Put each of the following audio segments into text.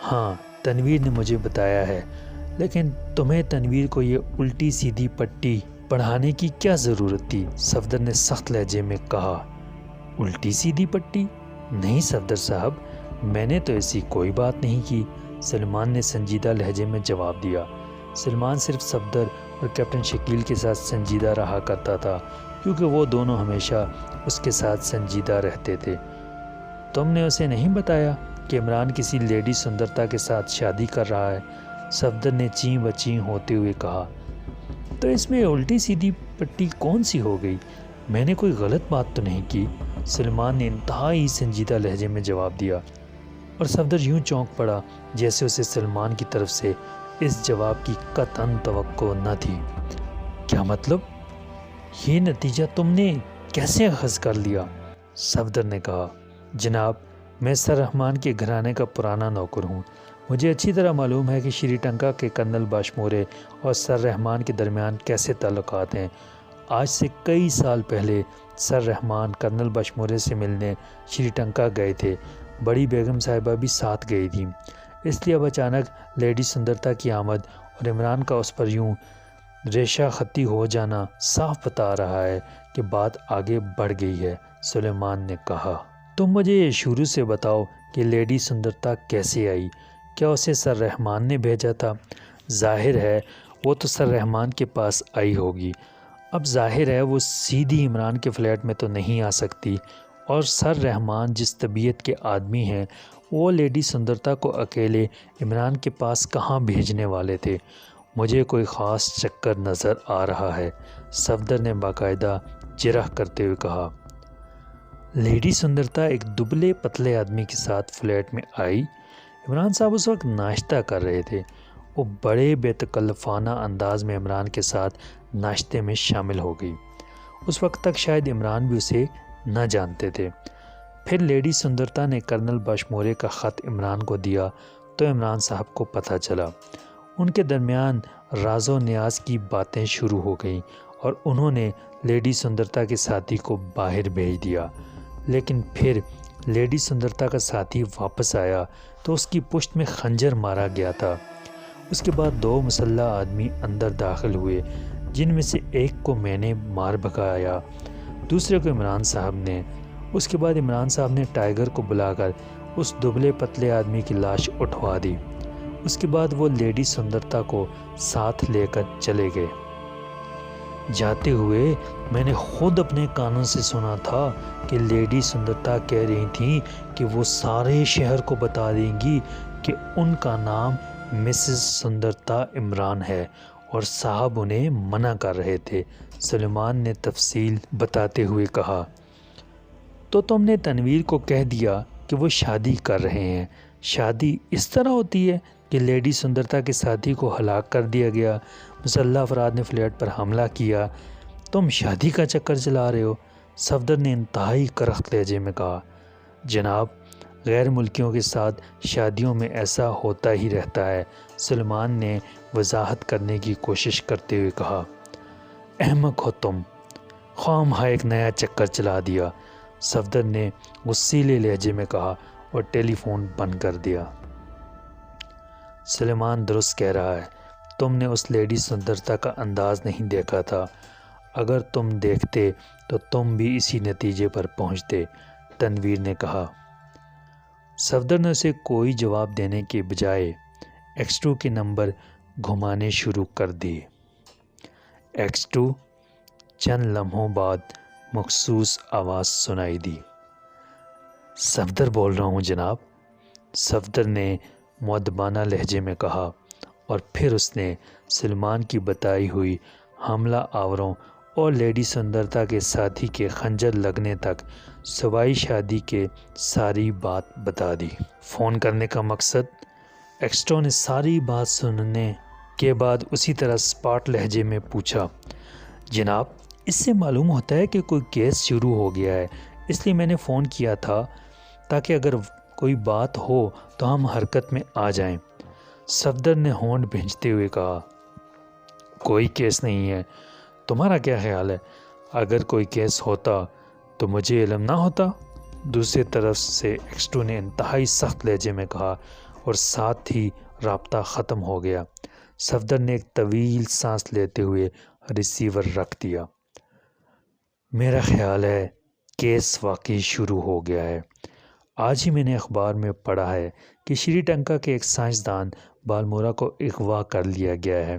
ہاں، تنویر نے مجھے بتایا ہے، لیکن تمہیں تنویر کو یہ الٹی سیدھی پٹی پڑھانے کی کیا ضرورت تھی؟ صفدر نے سخت لہجے میں کہا۔ الٹی سیدھی پٹی؟ نہیں صفدر صاحب، میں نے تو ایسی کوئی بات نہیں کی، سلمان نے سنجیدہ لہجے میں جواب دیا۔ سلمان صرف صفدر اور کیپٹن شکیل کے ساتھ سنجیدہ رہا کرتا تھا، کیونکہ وہ دونوں ہمیشہ اس کے ساتھ سنجیدہ رہتے تھے۔ تم نے اسے نہیں بتایا کہ عمران کسی لیڈی سندرتا کے ساتھ شادی کر رہا ہے؟ صفدر نے چیں بچیں ہوتے ہوئے کہا۔ تو اس میں الٹی سیدھی پٹی کون سی ہو گئی؟ میں نے کوئی غلط بات تو نہیں کی، سلمان نے انتہائی سنجیدہ لہجے میں جواب دیا، اور صفدر یوں چونک پڑا جیسے اسے سلمان کی طرف سے اس جواب کی قطعاً توقع نہ تھی۔ کیا مطلب؟ یہ نتیجہ تم نے کیسے اخذ کر لیا؟ صفدر نے کہا۔ جناب، میں سر رحمان کے گھرانے کا پرانا نوکر ہوں، مجھے اچھی طرح معلوم ہے کہ شری ٹنکا کے کرنل باشمورے اور سر رحمان کے درمیان کیسے تعلقات ہیں۔ آج سے کئی سال پہلے سر رحمان کرنل باشمورے سے ملنے شری ٹنکا گئے تھے، بڑی بیگم صاحبہ بھی ساتھ گئی تھیں، اس لیے اب اچانک لیڈی سندرتا کی آمد اور عمران کا اس پر یوں ریشہ خطی ہو جانا صاف بتا رہا ہے کہ بات آگے بڑھ گئی ہے، سلیمان نے کہا۔ تم مجھے یہ شروع سے بتاؤ کہ لیڈی سندرتا کیسے آئی؟ کیا اسے سر رحمان نے بھیجا تھا؟ ظاہر ہے وہ تو سر رحمان کے پاس آئی ہوگی۔ اب ظاہر ہے وہ سیدھی عمران کے فلیٹ میں تو نہیں آ سکتی، اور سر رحمان جس طبیعت کے آدمی ہیں وہ لیڈی سندرتا کو اکیلے عمران کے پاس کہاں بھیجنے والے تھے؟ مجھے کوئی خاص چکر نظر آ رہا ہے، صفدر نے باقاعدہ جرح کرتے ہوئے کہا۔ لیڈی سندرتا ایک دبلے پتلے آدمی کے ساتھ فلیٹ میں آئی؟ عمران صاحب اس وقت ناشتہ کر رہے تھے، وہ بڑے بے تکلفانہ انداز میں عمران کے ساتھ ناشتے میں شامل ہو گئی۔ اس وقت تک شاید عمران بھی اسے نہ جانتے تھے۔ پھر لیڈی سندرتا نے کرنل باشمورے کا خط عمران کو دیا تو عمران صاحب کو پتہ چلا۔ ان کے درمیان راز و نیاز کی باتیں شروع ہو گئیں اور انہوں نے لیڈی سندرتا کے ساتھی کو باہر بھیج دیا، لیکن پھر لیڈی سندرتا کا ساتھی واپس آیا تو اس کی پشت میں خنجر مارا گیا تھا۔ اس کے بعد 2 مسلح آدمی اندر داخل ہوئے، جن میں سے ایک کو میں نے مار بھگایا، دوسرے کو عمران صاحب نے۔ اس کے بعد عمران صاحب نے ٹائیگر کو بلا کر اس دبلے پتلے آدمی کی لاش اٹھوا دی۔ اس کے بعد وہ لیڈی سندرتا کو ساتھ لے کر چلے گئے۔ جاتے ہوئے میں نے خود اپنے کانوں سے سنا تھا کہ لیڈی سندرتا کہہ رہی تھیں کہ وہ سارے شہر کو بتا دیں گی کہ ان کا نام مسز سندرتا عمران ہے، اور صاحب انہیں منع کر رہے تھے، سلیمان نے تفصیل بتاتے ہوئے کہا۔ تو تم نے تنویر کو کہہ دیا کہ وہ شادی کر رہے ہیں؟ شادی اس طرح ہوتی ہے کہ لیڈی سندرتا کے ساتھی کو ہلاک کر دیا گیا، مسلح افراد نے فلیٹ پر حملہ کیا، تم شادی کا چکر چلا رہے ہو؟ صفدر نے انتہائی کرخت لہجے میں کہا۔ جناب، غیر ملکیوں کے ساتھ شادیوں میں ایسا ہوتا ہی رہتا ہے، سلمان نے وضاحت کرنے کی کوشش کرتے ہوئے کہا۔ احمق ہو تم، خواہ مخواہ ایک نیا چکر چلا دیا، صفدر نے غصیلے لہجے میں کہا اور ٹیلی فون بند کر دیا۔ سلیمان درست کہہ رہا ہے، تم نے اس لیڈی سندرتا کا انداز نہیں دیکھا تھا، اگر تم دیکھتے تو تم بھی اسی نتیجے پر پہنچتے، تنویر نے کہا۔ صفدر نے اسے کوئی جواب دینے کے بجائے X2 کے نمبر گھمانے شروع کر دیے۔ X2۔ چند لمحوں بعد مخصوص آواز سنائی دی۔ صفدر بول رہا ہوں جناب، صفدر نے مؤدبانہ لہجے میں کہا، اور پھر اس نے سلمان کی بتائی ہوئی حملہ آوروں اور لیڈی سندرتا کے ساتھی کے خنجر لگنے تک سوائی شادی کے ساری بات بتا دی۔ فون کرنے کا مقصد؟ ایکسٹو نے ساری بات سننے کے بعد اسی طرح سپاٹ لہجے میں پوچھا۔ جناب، اس سے معلوم ہوتا ہے کہ کوئی کیس شروع ہو گیا ہے، اس لیے میں نے فون کیا تھا تاکہ اگر کوئی بات ہو تو ہم حرکت میں آ جائیں، صفدر نے ہونٹ بھینچتے ہوئے کہا۔ کوئی کیس نہیں ہے، تمہارا کیا خیال ہے؟ اگر کوئی کیس ہوتا تو مجھے علم نہ ہوتا؟ دوسری طرف سے ایکسٹو نے انتہائی سخت لہجے میں کہا، اور ساتھ ہی رابطہ ختم ہو گیا۔ صفدر نے ایک طویل سانس لیتے ہوئے ریسیور رکھ دیا۔ میرا خیال ہے کیس واقعی شروع ہو گیا ہے۔ آج ہی میں نے اخبار میں پڑھا ہے کہ شری لنکا کے ایک سائنسدان بالمورا کو اغوا کر لیا گیا ہے،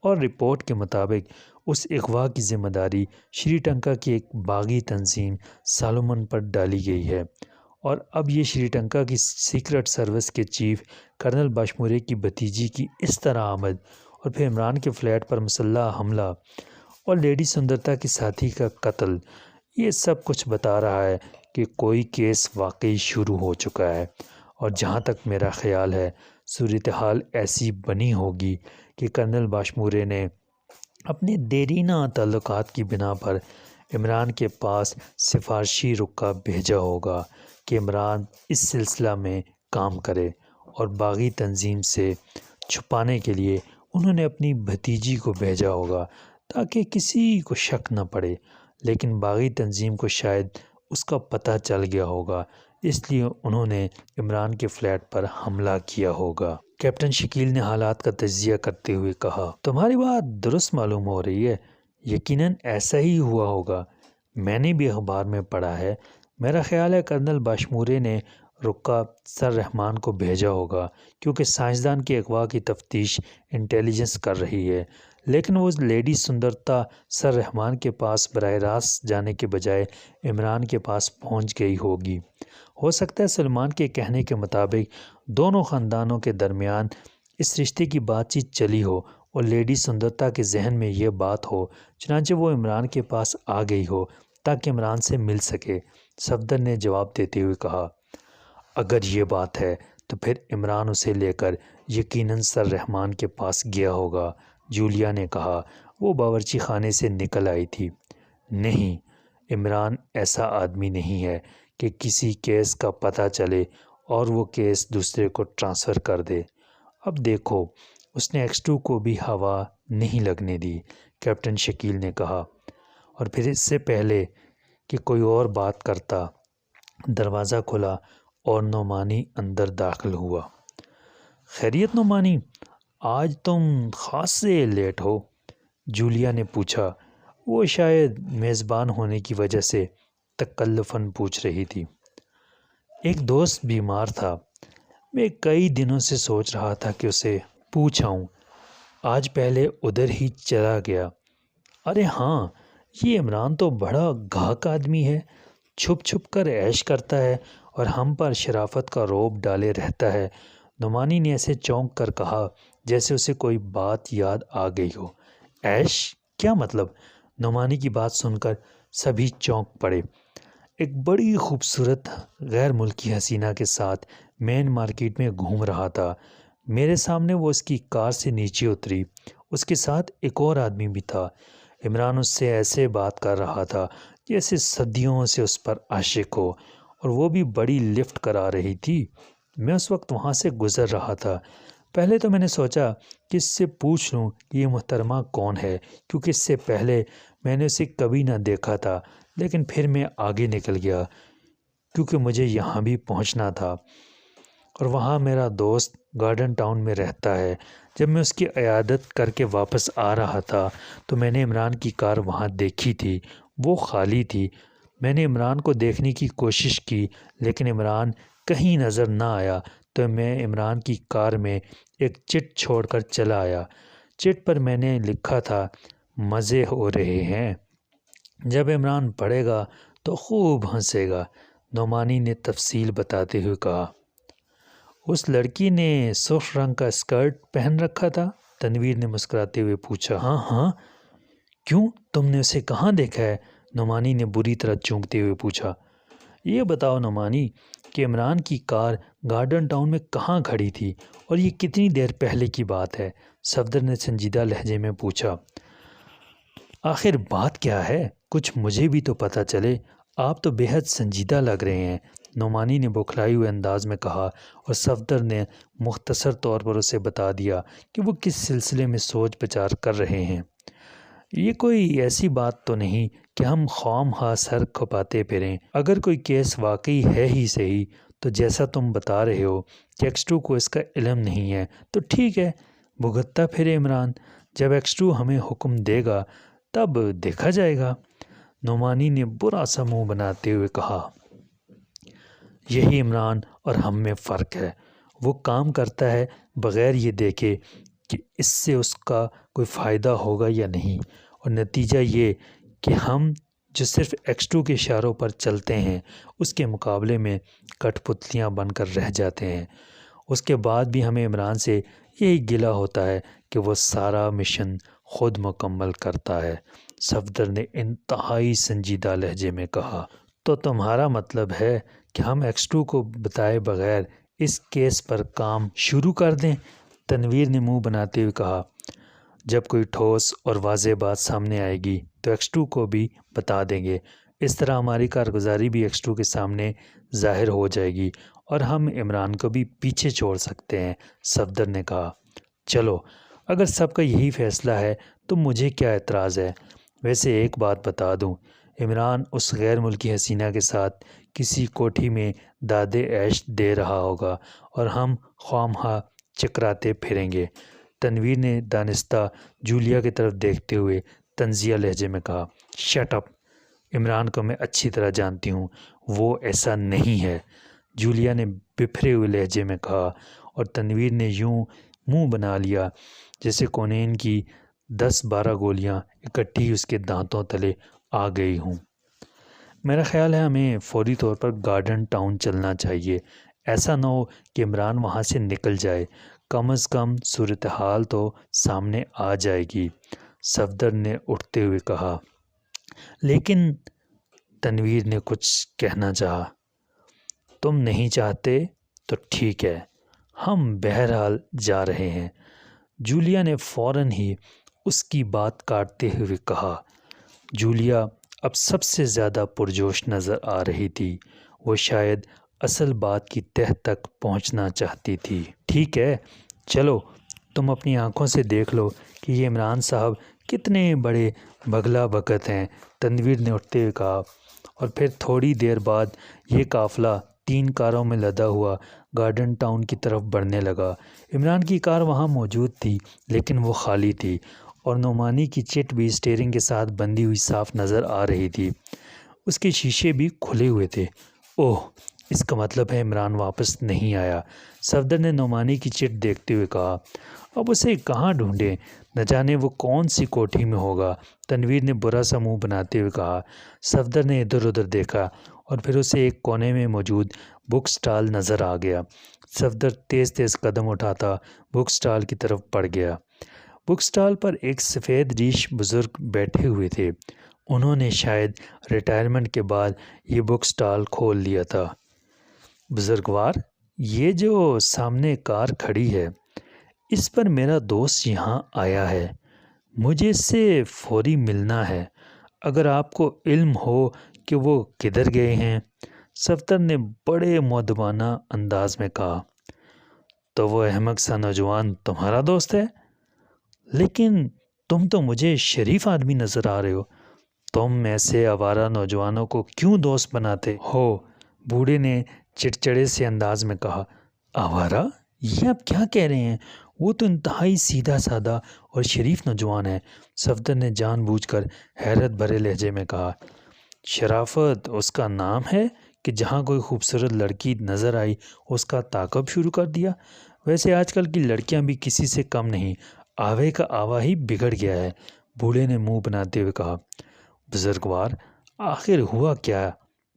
اور رپورٹ کے مطابق اس اغوا کی ذمہ داری شری لنکا کی ایک باغی تنظیم سالومن پر ڈالی گئی ہے، اور اب یہ شری لنکا کی سیکرٹ سروس کے چیف کرنل باشمورے کی بھتیجی کی اس طرح آمد، اور پھر عمران کے فلیٹ پر مسلح حملہ اور لیڈی سندرتا کے ساتھی کا قتل، یہ سب کچھ بتا رہا ہے کہ کوئی کیس واقعی شروع ہو چکا ہے۔ اور جہاں تک میرا خیال ہے صورتحال ایسی بنی ہوگی کہ کرنل باشمورے نے اپنے دیرینہ تعلقات کی بنا پر عمران کے پاس سفارشی رکا بھیجا ہوگا کہ عمران اس سلسلہ میں کام کرے، اور باغی تنظیم سے چھپانے کے لیے انہوں نے اپنی بھتیجی کو بھیجا ہوگا تاکہ کسی کو شک نہ پڑے، لیکن باغی تنظیم کو شاید اس کا پتہ چل گیا ہوگا، اس لیے انہوں نے عمران کے فلیٹ پر حملہ کیا ہوگا۔ کیپٹن شکیل نے حالات کا تجزیہ کرتے ہوئے کہا، تمہاری بات درست معلوم ہو رہی ہے، یقیناً ایسا ہی ہوا ہوگا۔ میں نے بھی اخبار میں پڑھا ہے۔ میرا خیال ہے کرنل باشمورے نے رکا سر رحمان کو بھیجا ہوگا، کیونکہ سائنسدان کے اغوا کی تفتیش انٹیلیجنس کر رہی ہے، لیکن وہ لیڈی سندرتا سر رحمان کے پاس براہ راست جانے کے بجائے عمران کے پاس پہنچ گئی ہوگی۔ ہو سکتا ہے سلمان کے کہنے کے مطابق دونوں خاندانوں کے درمیان اس رشتے کی بات چیت چلی ہو، اور لیڈی سندرتا کے ذہن میں یہ بات ہو، چنانچہ وہ عمران کے پاس آ گئی ہو تاکہ عمران سے مل سکے۔ صفدر نے جواب دیتے ہوئے کہا، اگر یہ بات ہے تو پھر عمران اسے لے کر یقیناً سر رحمان کے پاس گیا ہوگا۔ جولیا نے کہا، وہ باورچی خانے سے نکل آئی تھی۔ نہیں، عمران ایسا آدمی نہیں ہے کہ کسی کیس کا پتہ چلے اور وہ کیس دوسرے کو ٹرانسفر کر دے۔ اب دیکھو، اس نے ایکس2 کو بھی ہوا نہیں لگنے دی، کیپٹن شکیل نے کہا، اور پھر اس سے پہلے کہ کوئی اور بات کرتا دروازہ کھلا اور نعمانی اندر داخل ہوا۔ خیریت نعمانی، آج تم خاصے لیٹ ہو؟ جولیا نے پوچھا۔ وہ شاید میزبان ہونے کی وجہ سے تکلفاً پوچھ رہی تھی۔ ایک دوست بیمار تھا، میں کئی دنوں سے سوچ رہا تھا کہ اسے پوچھاؤں، آج پہلے ادھر ہی چلا گیا۔ ارے ہاں، یہ عمران تو بڑا گھاک آدمی ہے، چھپ چھپ کر عیش کرتا ہے اور ہم پر شرافت کا روب ڈالے رہتا ہے۔ نعمانی نے ایسے چونک کر کہا جیسے اسے کوئی بات یاد آ گئی ہو۔ عیش؟ کیا مطلب؟ نعمانی کی بات سن کر سبھی چونک پڑے۔ ایک بڑی خوبصورت غیر ملکی حسینہ کے ساتھ مین مارکیٹ میں گھوم رہا تھا۔ میرے سامنے وہ اس کی کار سے نیچے اتری، اس کے ساتھ ایک اور آدمی بھی تھا۔ عمران اس سے ایسے بات کر رہا تھا جیسے صدیوں سے اس پر عاشق ہو، اور وہ بھی بڑی لفٹ کرا رہی تھی۔ میں اس وقت وہاں سے گزر رہا تھا۔ پہلے تو میں نے سوچا کہ اس سے پوچھ لوں کہ یہ محترمہ کون ہے، کیونکہ اس سے پہلے میں نے اسے کبھی نہ دیکھا تھا، لیکن پھر میں آگے نکل گیا کیونکہ مجھے یہاں بھی پہنچنا تھا، اور وہاں میرا دوست گارڈن ٹاؤن میں رہتا ہے۔ جب میں اس کی عیادت کر کے واپس آ رہا تھا تو میں نے عمران کی کار وہاں دیکھی تھی، وہ خالی تھی۔ میں نے عمران کو دیکھنے کی کوشش کی، لیکن عمران کہیں نظر نہ آیا، تو میں عمران کی کار میں ایک چٹ چھوڑ کر چلا آیا۔ چٹ پر میں نے لکھا تھا، مزے ہو رہے ہیں، جب عمران پڑھے گا تو خوب ہنسے گا۔ نعمانی نے تفصیل بتاتے ہوئے کہا، اس لڑکی نے سرخ رنگ کا اسکرٹ پہن رکھا تھا؟ تنویر نے مسکراتے ہوئے پوچھا۔ ہاں ہاں، کیوں، تم نے اسے کہاں دیکھا ہے؟ نعمانی نے بری طرح چونکتے ہوئے پوچھا۔ یہ بتاؤ نعمانی کہ عمران کی کار گارڈن ٹاؤن میں کہاں کھڑی تھی، اور یہ کتنی دیر پہلے کی بات ہے؟ صفدر نے سنجیدہ لہجے میں پوچھا۔ آخر بات کیا ہے؟ کچھ مجھے بھی تو پتہ چلے، آپ تو بے حد سنجیدہ لگ رہے ہیں، نعمانی نے بوکھلائے ہوئے انداز میں کہا، اور صفدر نے مختصر طور پر اسے بتا دیا کہ وہ کس سلسلے میں سوچ بچار کر رہے ہیں۔ یہ کوئی ایسی بات تو نہیں کہ ہم خواہ مخواہ سر کھپاتے پھریں۔ اگر کوئی کیس واقعی ہے ہی صحیح تو جیسا تم بتا رہے ہو کہ X2 کو اس کا علم نہیں ہے تو ٹھیک ہے، بھگتتا پھرے عمران، جب X2 ہمیں حکم دے گا تب دیکھا جائے گا۔ نعمانی نے برا سا منہ بناتے ہوئے کہا، یہی عمران اور ہم میں فرق ہے، وہ کام کرتا ہے بغیر یہ دیکھے کہ اس سے اس کا کوئی فائدہ ہوگا یا نہیں، اور نتیجہ یہ کہ ہم جو صرف X2 کے اشاروں پر چلتے ہیں اس کے مقابلے میں کٹ پتلیاں بن کر رہ جاتے ہیں۔ اس کے بعد بھی ہمیں عمران سے یہی گلہ ہوتا ہے کہ وہ سارا مشن خود مکمل کرتا ہے۔ صفدر نے انتہائی سنجیدہ لہجے میں کہا، تو تمہارا مطلب ہے کہ ہم X2 کو بتائے بغیر اس کیس پر کام شروع کر دیں؟ تنویر نے منہ بناتے ہوئے کہا، جب کوئی ٹھوس اور واضح بات سامنے آئے گی تو X2 کو بھی بتا دیں گے، اس طرح ہماری کارگزاری بھی X2 کے سامنے ظاہر ہو جائے گی اور ہم عمران کو بھی پیچھے چھوڑ سکتے ہیں۔ صفدر نے کہا، چلو اگر سب کا یہی فیصلہ ہے تو مجھے کیا اعتراض ہے؟ ویسے ایک بات بتا دوں، عمران اس غیر ملکی حسینہ کے ساتھ کسی کوٹھی میں دادے عیش دے رہا ہوگا اور ہم خواہ چکراتے پھریں گے۔ تنویر نے دانستہ جولیا کی طرف دیکھتے ہوئے طنزیہ لہجے میں کہا، شٹ اپ، عمران کو میں اچھی طرح جانتی ہوں، وہ ایسا نہیں ہے۔ جولیا نے بپھرے ہوئے لہجے میں کہا، اور تنویر نے یوں منہ بنا لیا جیسے کونین کی 10-12 گولیاں اکٹھی اس کے دانتوں تلے آ گئی ہوں۔ میرا خیال ہے ہمیں فوری طور پر گارڈن ٹاؤن چلنا چاہیے، ایسا نہ ہو کہ عمران وہاں سے نکل جائے، کم از کم صورتحال تو سامنے آ جائے گی۔ صفدر نے اٹھتے ہوئے کہا، لیکن تنویر نے کچھ کہنا چاہا۔ تم نہیں چاہتے تو ٹھیک ہے، ہم بہرحال جا رہے ہیں۔ جولیا نے فوراً ہی اس کی بات کاٹتے ہوئے کہا۔ جولیا اب سب سے زیادہ پرجوش نظر آ رہی تھی، وہ شاید اصل بات کی تہہ تک پہنچنا چاہتی تھی۔ ٹھیک ہے، چلو تم اپنی آنکھوں سے دیکھ لو کہ یہ عمران صاحب کتنے بڑے بگلا بکت ہیں، تنویر نے اٹھتے ہوئے کہا، اور پھر تھوڑی دیر بعد یہ قافلہ 3 کاروں میں لدا ہوا گارڈن ٹاؤن کی طرف بڑھنے لگا۔ عمران کی کار وہاں موجود تھی لیکن وہ خالی تھی، اور نعمانی کی چٹ بھی اسٹیئرنگ کے ساتھ بندھی ہوئی صاف نظر آ رہی تھی، اس کے شیشے بھی کھلے ہوئے تھے۔ اوہ، اس کا مطلب ہے عمران واپس نہیں آیا، صفدر نے نعمانی کی چٹ دیکھتے ہوئے کہا۔ اب اسے کہاں ڈھونڈیں، نہ جانے وہ کون سی کوٹھی میں ہوگا، تنویر نے برا سا منہ بناتے ہوئے کہا۔ صفدر نے ادھر ادھر دیکھا اور پھر اسے ایک کونے میں موجود بک سٹال نظر آ گیا۔ صفدر تیز تیز قدم اٹھاتا بک سٹال کی طرف بڑھ گیا۔ بک سٹال پر ایک سفید ریش بزرگ بیٹھے ہوئے تھے، انہوں نے شاید ریٹائرمنٹ کے بعد یہ بک سٹال کھول لیا تھا۔ بزرگوار، یہ جو سامنے کار کھڑی ہے اس پر میرا دوست یہاں آیا ہے، مجھے اس سے فوری ملنا ہے، اگر آپ کو علم ہو کہ وہ کدھر گئے ہیں، صفدر نے بڑے مؤدبانہ انداز میں کہا۔ تو وہ احمق سا نوجوان تمہارا دوست ہے؟ لیکن تم تو مجھے شریف آدمی نظر آ رہے ہو، تم ایسے آوارہ نوجوانوں کو کیوں دوست بناتے ہو؟ بوڑھے نے چڑچڑے سے انداز میں کہا۔ آوارہ؟ یہ آپ کیا کہہ رہے ہیں؟ وہ تو انتہائی سیدھا سادہ اور شریف نوجوان ہے، صفدر نے جان بوجھ کر حیرت بھرے لہجے میں کہا۔ شرافت اس کا نام ہے کہ جہاں کوئی خوبصورت لڑکی نظر آئی اس کا تعاقب شروع کر دیا؟ ویسے آج کل کی لڑکیاں بھی کسی سے کم نہیں، آوے کا آوا ہی بگڑ گیا ہے، بوڑھے نے منہ بناتے ہوئے کہا۔ بزرگوار، آخر ہوا کیا؟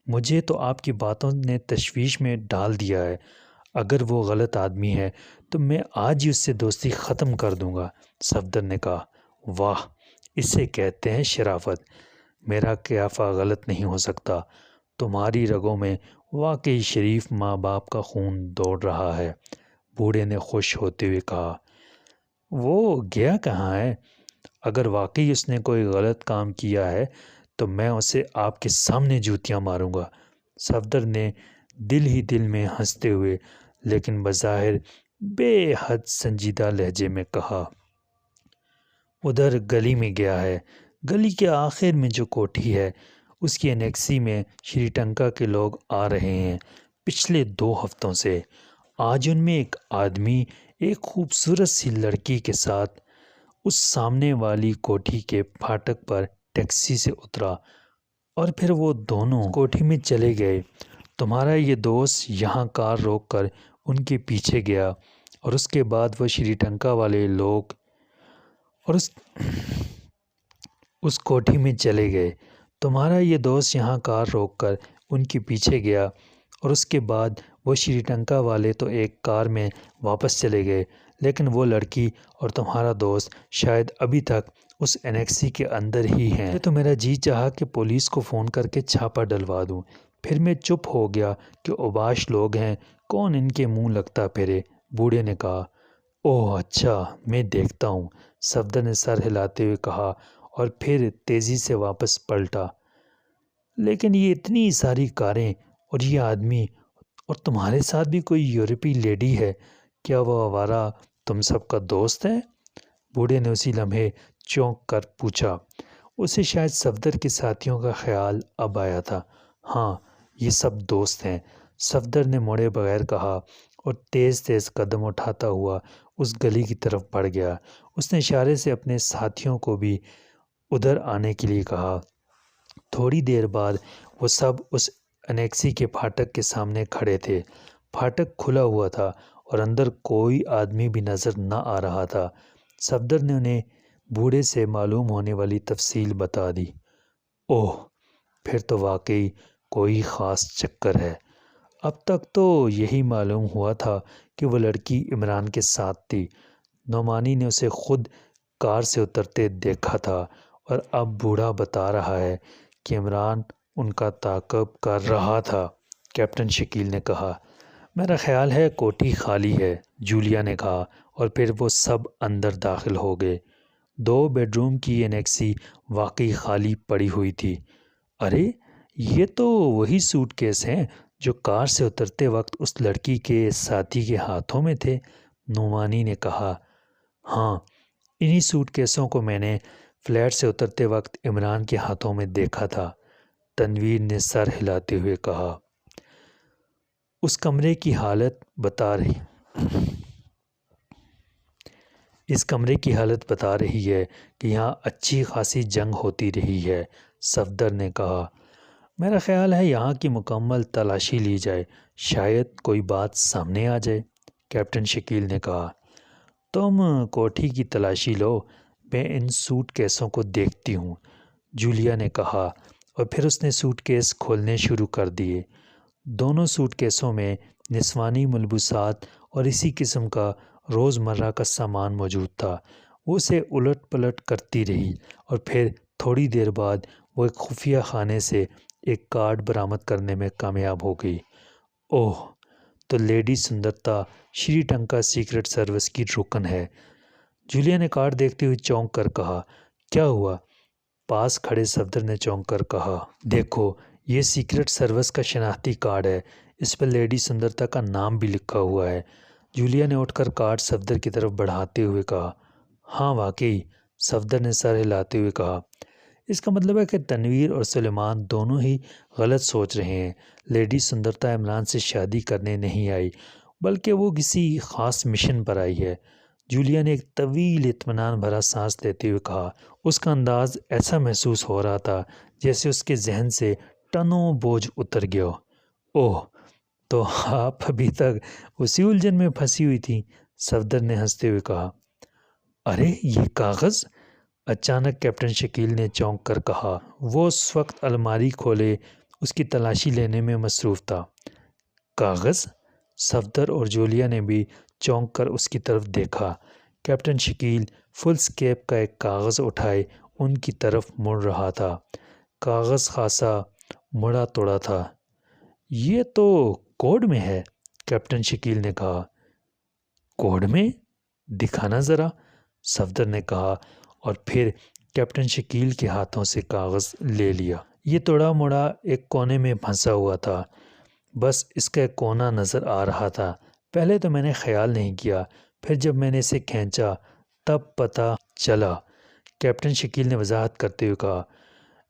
مجھے تو آپ کی باتوں نے تشویش میں ڈال دیا ہے، اگر وہ غلط آدمی ہے تو میں آج ہی اس سے دوستی ختم کر دوں گا، صفدر نے کہا۔ واہ، اسے کہتے ہیں شرافت، میرا قیافہ غلط نہیں ہو سکتا، تمہاری رگوں میں واقعی شریف ماں باپ کا خون دوڑ رہا ہے، بوڑھے نے خوش ہوتے ہوئے کہا۔ وہ گیا کہاں ہے؟ اگر واقعی اس نے کوئی غلط کام کیا ہے تو میں اسے آپ کے سامنے جوتیاں ماروں گا، صفدر نے دل ہی دل میں ہنستے ہوئے لیکن بظاہر بے حد سنجیدہ لہجے میں کہا۔ ادھر گلی میں گیا ہے، گلی کے آخر میں جو کوٹھی ہے اس کی انیکسی میں شری ٹنکا کے لوگ آ رہے ہیں، پچھلے 2 ہفتوں سے۔ آج ان میں ایک آدمی ایک خوبصورت سی لڑکی کے ساتھ اس سامنے والی کوٹھی کے پھاٹک پر ٹیکسی سے اترا اور پھر وہ دونوں کوٹھی میں چلے گئے۔ تمہارا یہ دوست یہاں کار روک کر ان کے پیچھے گیا اور اس کے بعد وہ شری ٹنکا والے لوگ اور اس کوٹھی میں چلے گئے۔ تمہارا یہ دوست یہاں کار روک کر ان کے پیچھے گیا اور اس کے بعد وہ شری ٹنکا والے تو ایک کار میں واپس چلے گئے، لیکن وہ لڑکی اور تمہارا دوست شاید ابھی تک اس انیکسی کے اندر ہی ہیں۔ تو میرا جی چاہا کہ پولیس کو فون کر کے چھاپا ڈلوا دوں، پھر میں چپ ہو گیا کہ اوباش لوگ ہیں، کون ان کے منہ لگتا پھرے۔ بوڑھے نے کہا، اوہ اچھا، میں دیکھتا ہوں، صفدر نے سر ہلاتے ہوئے کہا اور پھر تیزی سے واپس پلٹا۔ لیکن یہ اتنی ساری کاریں اور یہ آدمی اور تمہارے ساتھ بھی کوئی یورپی لیڈی ہے، کیا وہ آوارہ تم سب کا دوست ہے؟ بوڑھے نے اسی لمحے چونک کر پوچھا۔ اسے شاید صفدر کے ساتھیوں کا خیال اب آیا تھا۔ ہاں، یہ سب دوست ہیں، صفدر نے موڑے بغیر کہا اور تیز تیز قدم اٹھاتا ہوا اس گلی کی طرف بڑھ گیا۔ اس نے اشارے سے اپنے ساتھیوں کو بھی ادھر آنے کے لیے کہا۔ تھوڑی دیر بعد وہ سب اس انیکسی کے پھاٹک کے سامنے کھڑے تھے۔ پھاٹک کھلا ہوا تھا اور اندر کوئی آدمی بھی نظر نہ آ رہا تھا۔ صفدر نے انہیں بوڑھے سے معلوم ہونے والی تفصیل بتا دی۔ اوہ، پھر تو واقعی کوئی خاص چکر ہے۔ اب تک تو یہی معلوم ہوا تھا کہ وہ لڑکی عمران کے ساتھ تھی۔ نعمانی نے اسے خود کار سے اترتے دیکھا تھا اور اب بوڑھا بتا رہا ہے کہ عمران ان کا تعاقب کر رہا تھا۔ کیپٹن شکیل نے کہا، میرا خیال ہے کوٹھی خالی ہے، جولیا نے کہا، اور پھر وہ سب اندر داخل ہو گئے۔ 2 بیڈ روم کی انیکسی واقعی خالی پڑی ہوئی تھی۔ ارے، یہ تو وہی سوٹ کیس ہیں جو کار سے اترتے وقت اس لڑکی کے ساتھی کے ہاتھوں میں تھے، نعمانی نے کہا۔ ہاں، انہی سوٹ کیسوں کو میں نے فلیٹ سے اترتے وقت عمران کے ہاتھوں میں دیکھا تھا، تنویر نے سر ہلاتے ہوئے کہا۔ اس کمرے کی حالت بتا رہی ہے کہ یہاں اچھی خاصی جنگ ہوتی رہی ہے، صفدر نے کہا۔ میرا خیال ہے یہاں کی مکمل تلاشی لی جائے، شاید کوئی بات سامنے آ جائے، کیپٹن شکیل نے کہا۔ تم کوٹھی کی تلاشی لو، میں ان سوٹ کیسوں کو دیکھتی ہوں، جولیا نے کہا، اور پھر اس نے سوٹ کیس کھولنے شروع کر دیے۔ دونوں سوٹ کیسوں میں نسوانی ملبوسات اور اسی قسم کا روزمرہ کا سامان موجود تھا۔ وہ اسے الٹ پلٹ کرتی رہی اور پھر تھوڑی دیر بعد وہ ایک خفیہ خانے سے ایک کارڈ برآمد کرنے میں کامیاب ہو گئی۔ اوہ، تو لیڈی سندرتا شری ٹنکا سیکرٹ سروس کی رکن ہے، جولیا نے کارڈ دیکھتے ہوئے چونک کر کہا۔ کیا ہوا؟ پاس کھڑے صفدر نے چونک کر کہا۔ دیکھو، یہ سیکرٹ سروس کا شناختی کارڈ ہے، اس پر لیڈی سندرتا کا نام بھی لکھا ہوا ہے، جولیا نے اٹھ کر کارڈ صفدر کی طرف بڑھاتے ہوئے کہا۔ ہاں واقعی، صفدر نے سر ہلاتے ہوئے کہا۔ اس کا مطلب ہے کہ تنویر اور سلیمان دونوں ہی غلط سوچ رہے ہیں۔ لیڈی سندرتا عمران سے شادی کرنے نہیں آئی، بلکہ وہ کسی خاص مشن پر آئی ہے، جولیا نے ایک طویل اطمینان بھرا سانس لیتے ہوئے کہا۔ اس کا انداز ایسا محسوس ہو رہا تھا جیسے اس کے ذہن سے ٹنوں بوجھ اتر گیا۔ اوہ، تو آپ ابھی تک اسی الجھن میں پھنسی ہوئی تھیں، صفدر نے ہنستے ہوئے کہا۔ ارے، یہ کاغذ! اچانک کیپٹن شکیل نے چونک کر کہا۔ وہ اس وقت الماری کھولے اس کی تلاشی لینے میں مصروف تھا۔ کاغذ؟ صفدر اور جولیا نے بھی چونک کر اس کی طرف دیکھا۔ کیپٹن شکیل فل سکیپ کا ایک کاغذ اٹھائے ان کی طرف مڑ رہا تھا۔ کاغذ خاصا مڑا توڑا تھا۔ یہ تو کوڈ میں ہے، کیپٹن شکیل نے کہا۔ کوڈ میں؟ دکھانا ذرا، صفدر نے کہا اور پھر کیپٹن شکیل کے ہاتھوں سے کاغذ لے لیا۔ یہ توڑا موڑا ایک کونے میں پھنسا ہوا تھا، بس اس کا ایک کونا نظر آ رہا تھا۔ پہلے تو میں نے خیال نہیں کیا، پھر جب میں نے اسے کھینچا تب پتہ چلا، کیپٹن شکیل نے وضاحت کرتے ہوئے کہا۔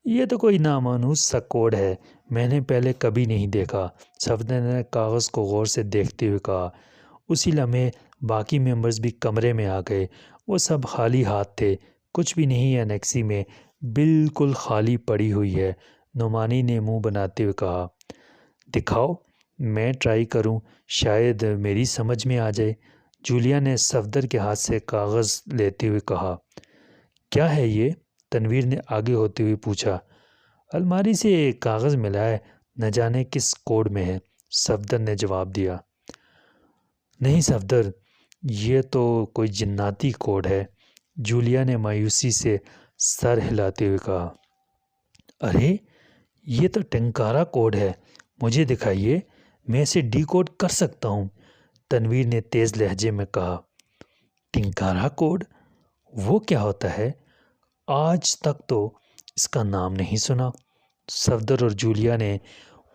یہ تو کوئی نامانوس سا کوڈ ہے، میں نے پہلے کبھی نہیں دیکھا، صفدر نے کاغذ کو غور سے دیکھتے ہوئے کہا۔ اسی لمحے باقی ممبرز بھی کمرے میں آ گئے۔ وہ سب خالی ہاتھ تھے، کچھ بھی نہیں انیکسی میں، بالکل خالی پڑی ہوئی ہے۔ نعمانی نے منہ بناتے ہوئے کہا، دکھاؤ، میں ٹرائی کروں، شاید میری سمجھ میں آ جائے۔ جولیا نے صفدر کے ہاتھ سے کاغذ لیتے ہوئے کہا، کیا ہے یہ؟ تنویر نے آگے ہوتے ہوئے پوچھا۔ الماری سے ایک کاغذ ملا ہے، نہ جانے کس کوڈ میں ہے، صفدر نے جواب دیا۔ نہیں صفدر، یہ تو کوئی جناتی کوڈ ہے، جولیا نے مایوسی سے سر ہلاتے ہوئے کہا۔ ارے یہ تو ٹنکارا کوڈ ہے، مجھے دکھائیے، میں اسے ڈی کوڈ کر سکتا ہوں، تنویر نے تیز لہجے میں کہا۔ ٹنکارا کوڈ؟ وہ کیا ہوتا ہے؟ آج تک تو اس کا نام نہیں سنا، صفدر اور جولیا نے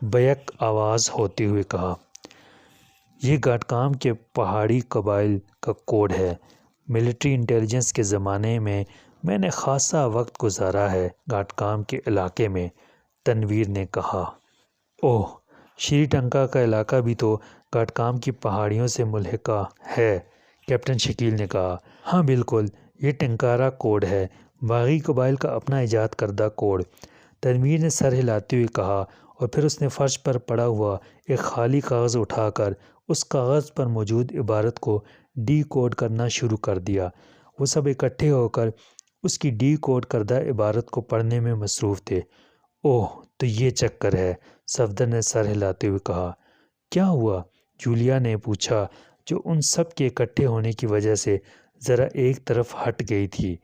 بیک آواز ہوتے ہوئے کہا۔ یہ گھاٹکام کے پہاڑی قبائل کا کوڈ ہے، ملٹری انٹیلیجنس کے زمانے میں نے خاصا وقت گزارا ہے گھاٹکام کے علاقے میں، تنویر نے کہا۔ اوہ، شری ٹنکا کا علاقہ بھی تو گھاٹکام کی پہاڑیوں سے ملحقہ ہے، کیپٹن شکیل نے کہا۔ ہاں بالکل، یہ ٹنکارا کوڈ ہے، باغی قبائل کا اپنا ایجاد کردہ کوڈ، تنویر نے سر ہلاتے ہوئے کہا، اور پھر اس نے فرش پر پڑا ہوا ایک خالی کاغذ اٹھا کر اس کاغذ پر موجود عبارت کو ڈی کوڈ کرنا شروع کر دیا۔ وہ سب اکٹھے ہو کر اس کی ڈی کوڈ کردہ عبارت کو پڑھنے میں مصروف تھے۔ اوہ، تو یہ چکر ہے، صفدر نے سر ہلاتے ہوئے کہا۔ کیا ہوا؟ جولیا نے پوچھا، جو ان سب کے اکٹھے ہونے کی وجہ سے ذرا ایک طرف ہٹ گئی تھی۔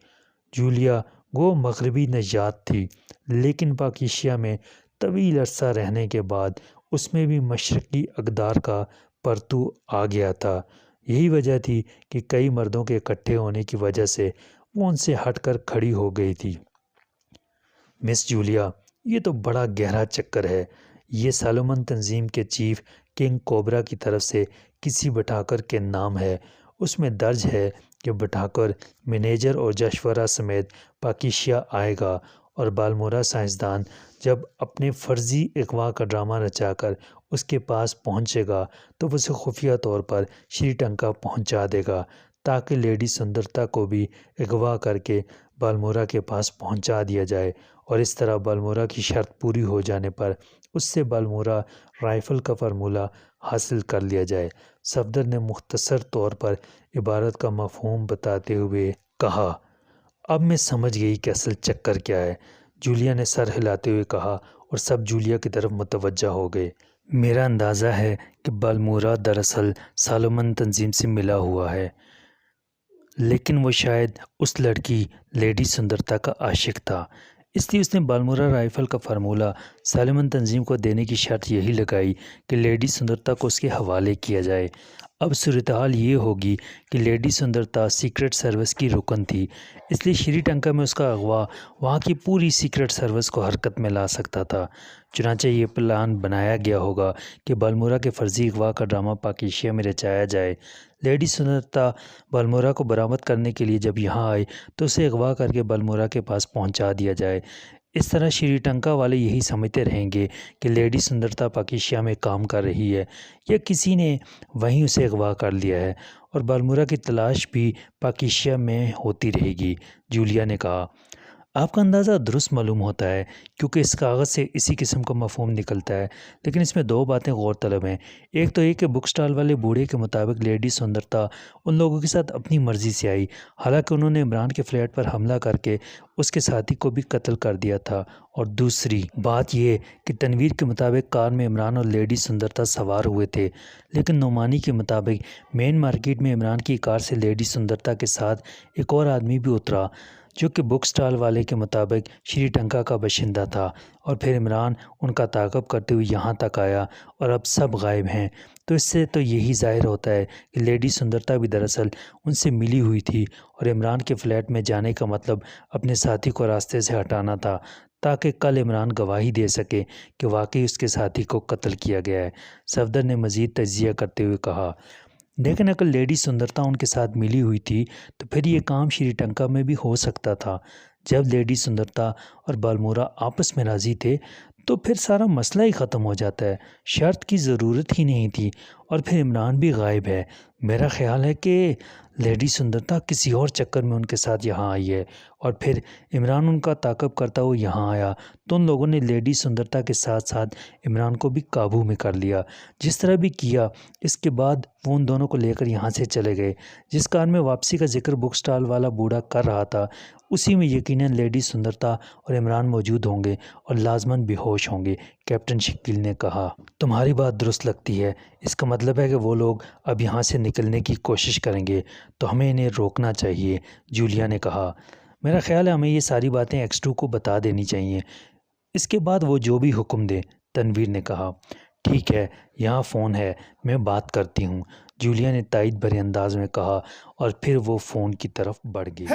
جولیا گو مغربی نژاد تھی، لیکن پاک ایشیا میں طویل عرصہ رہنے کے بعد اس میں بھی مشرقی اقدار کا پرتو آ گیا تھا۔ یہی وجہ تھی کہ کئی مردوں کے اکٹھے ہونے کی وجہ سے وہ ان سے ہٹ کر کھڑی ہو گئی تھی۔ مس جولیا، یہ تو بڑا گہرا چکر ہے، یہ سالومن تنظیم کے چیف کنگ کوبرا کی طرف سے کسی بٹھاکر کے نام ہے، اس میں درج ہے کہ بٹھاکر مینیجر اور جشورا سمیت پاک ایشیا آئے گا، اور بالمورا سائنسدان جب اپنے فرضی اغوا کا ڈرامہ رچا کر اس کے پاس پہنچے گا تو اسے خفیہ طور پر شری ٹنکا پہنچا دے گا، تاکہ لیڈی سندرتا کو بھی اغوا کر کے بالمورا کے پاس پہنچا دیا جائے، اور اس طرح بالمورا کی شرط پوری ہو جانے پر اس سے بالمورا رائفل کا فارمولہ حاصل کر لیا جائے۔ صفدر نے مختصر طور پر عبارت کا مفہوم بتاتے ہوئے کہا۔ اب میں سمجھ گئی کہ اصل چکر کیا ہے، جولیا نے سر ہلاتے ہوئے کہا، اور سب جولیا کی طرف متوجہ ہو گئے۔ میرا اندازہ ہے کہ بالمورا دراصل سالومن تنظیم سے ملا ہوا ہے، لیکن وہ شاید اس لڑکی لیڈی سندرتا کا عاشق تھا، اس لیے اس نے بالمورا رائفل کا فارمولہ سالومن تنظیم کو دینے کی شرط یہی لگائی کہ لیڈی سندرتا کو اس کے حوالے کیا جائے۔ اب صورتحال یہ ہوگی کہ لیڈی سندرتا سیکرٹ سروس کی رکن تھی، اس لیے شری ٹنکا میں اس کا اغوا وہاں کی پوری سیکرٹ سروس کو حرکت میں لا سکتا تھا۔ چنانچہ یہ پلان بنایا گیا ہوگا کہ بالمورا کے فرضی اغوا کا ڈرامہ پاک ایشیا میں رچایا جائے۔ لیڈی سندرتا بالمورا کو برآمد کرنے کے لیے جب یہاں آئے تو اسے اغوا کر کے بالمورا کے پاس پہنچا دیا جائے۔ اس طرح شری ٹنکا والے یہی سمجھتے رہیں گے کہ لیڈی سندرتا پاک ایشیا میں کام کر رہی ہے، یا کسی نے وہیں اسے اغوا کر لیا ہے، اور بالمورا کی تلاش بھی پاک ایشیا میں ہوتی رہے گی، جولیا نے کہا۔ آپ کا اندازہ درست معلوم ہوتا ہے، کیونکہ اس کاغذ سے اسی قسم کا مفہوم نکلتا ہے، لیکن اس میں دو باتیں غور طلب ہیں۔ ایک تو یہ کہ بک سٹال والے بوڑھے کے مطابق لیڈی سندرتا ان لوگوں کے ساتھ اپنی مرضی سے آئی، حالانکہ انہوں نے عمران کے فلیٹ پر حملہ کر کے اس کے ساتھی کو بھی قتل کر دیا تھا، اور دوسری بات یہ کہ تنویر کے مطابق کار میں عمران اور لیڈی سندرتا سوار ہوئے تھے، لیکن نعمانی کے مطابق مین مارکیٹ میں عمران کی کار سے لیڈی سندرتا کے ساتھ ایک اور آدمی بھی اترا، جو کہ بک سٹال والے کے مطابق شری ٹنکا کا باشندہ تھا، اور پھر عمران ان کا تعاقب کرتے ہوئے یہاں تک آیا، اور اب سب غائب ہیں۔ تو اس سے تو یہی ظاہر ہوتا ہے کہ لیڈی سندرتا بھی دراصل ان سے ملی ہوئی تھی، اور عمران کے فلیٹ میں جانے کا مطلب اپنے ساتھی کو راستے سے ہٹانا تھا، تاکہ کل عمران گواہی دے سکے کہ واقعی اس کے ساتھی کو قتل کیا گیا ہے۔ صفدر نے مزید تجزیہ کرتے ہوئے کہا۔ لیکن اگر لیڈی سندرتا ان کے ساتھ ملی ہوئی تھی تو پھر یہ کام شری ٹنکا میں بھی ہو سکتا تھا۔ جب لیڈی سندرتا اور بالمورا آپس میں راضی تھے تو پھر سارا مسئلہ ہی ختم ہو جاتا ہے، شرط کی ضرورت ہی نہیں تھی، اور پھر عمران بھی غائب ہے۔ میرا خیال ہے کہ لیڈی سندرتا کسی اور چکر میں ان کے ساتھ یہاں آئی ہے، اور پھر عمران ان کا تعاقب کرتا ہوا یہاں آیا تو ان لوگوں نے لیڈی سندرتا کے ساتھ ساتھ عمران کو بھی قابو میں کر لیا۔ جس طرح بھی کیا، اس کے بعد وہ ان دونوں کو لے کر یہاں سے چلے گئے۔ جس کار میں واپسی کا ذکر بک سٹال والا بوڑھا کر رہا تھا، اسی میں یقیناً لیڈی سندرتا اور عمران موجود ہوں گے اور لازماً بے ہوش ہوں گے، کیپٹن شکیل نے کہا۔ تمہاری بات درست لگتی ہے، اس کا مطلب ہے کہ وہ لوگ اب یہاں سے نکلنے کی کوشش کریں گے تو ہمیں انہیں روکنا چاہیے، جولیا نے کہا۔ میرا خیال ہے ہمیں یہ ساری باتیں X2 کو بتا دینی چاہیے، اس کے بعد وہ جو بھی حکم دے، تنویر نے کہا۔ ٹھیک ہے، یہاں فون ہے، میں بات کرتی ہوں، جولیا نے تائید بھرے انداز میں کہا، اور پھر وہ فون کی طرف بڑھ گئی۔